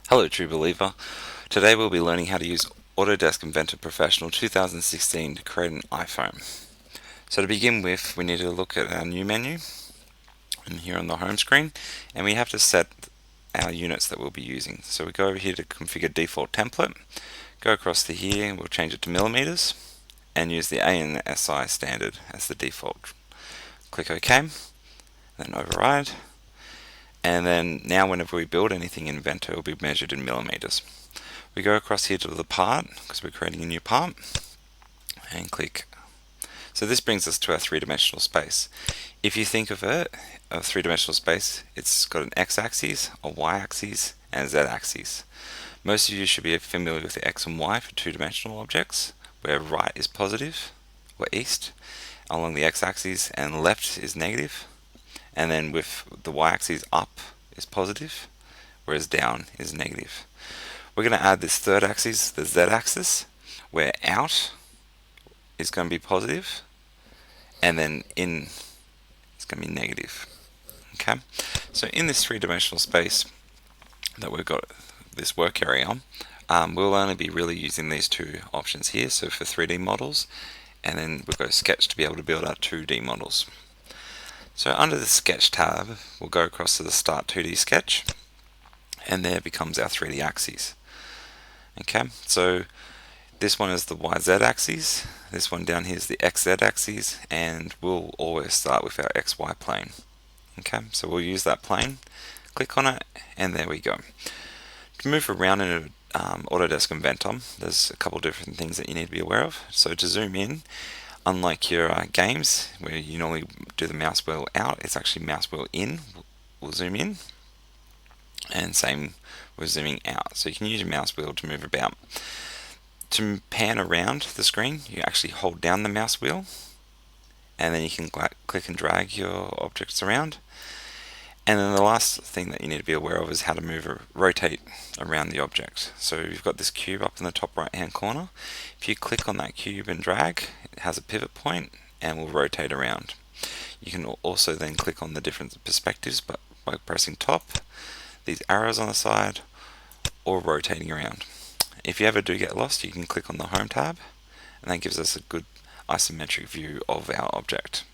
Hello True Believer. Today we'll be learning how to use Autodesk Inventor Professional 2016 to create an iPhone. So to begin with, we need to look at our new menu and here on the home screen, and we have to set our units that we'll be using. So we go over here to configure default template, go across to here, we'll change it to millimeters and use the ANSI standard as the default. Click OK, then override. And then now whenever we build anything in Inventor, it will be measured in millimeters. We go across here to the part, because we're creating a new part, and click. So this brings us to our three-dimensional space. If you think of it, a three-dimensional space, it's got an x-axis, a y-axis, and a z-axis. Most of you should be familiar with the x and y for two-dimensional objects, where right is positive, or east, along the x-axis, and left is negative. And then with the y-axis, up is positive, whereas down is negative. We're going to add this third axis, the z-axis, where out is going to be positive, and then in is going to be negative. Okay, so in this three-dimensional space that we've got this work area on, we'll only be really using these two options here. So for 3D models, and then we'll go sketch to be able to build our 2D models. So under the Sketch tab, we'll go across to the Start 2D Sketch, and there becomes our 3D axes. Okay, so this one is the YZ axis, this one down here is the XZ axis, and we'll always start with our XY plane. Okay, so we'll use that plane, click on it, and there we go. To move around in Autodesk Inventor, there's a couple different things that you need to be aware of. So to zoom in, unlike your games where you normally do the mouse wheel out, it's actually mouse wheel in. We'll zoom in, and same with zooming out. So you can use your mouse wheel to move about. To pan around the screen, you actually hold down the mouse wheel, and then you can click and drag your objects around. And then the last thing that you need to be aware of is how to move or rotate around the object. So you've got this cube up in the top right hand corner. If you click on that cube and drag, it has a pivot point and will rotate around. You can also then click on the different perspectives by pressing top, these arrows on the side, or rotating around. If you ever do get lost, you can click on the Home tab, and that gives us a good isometric view of our object.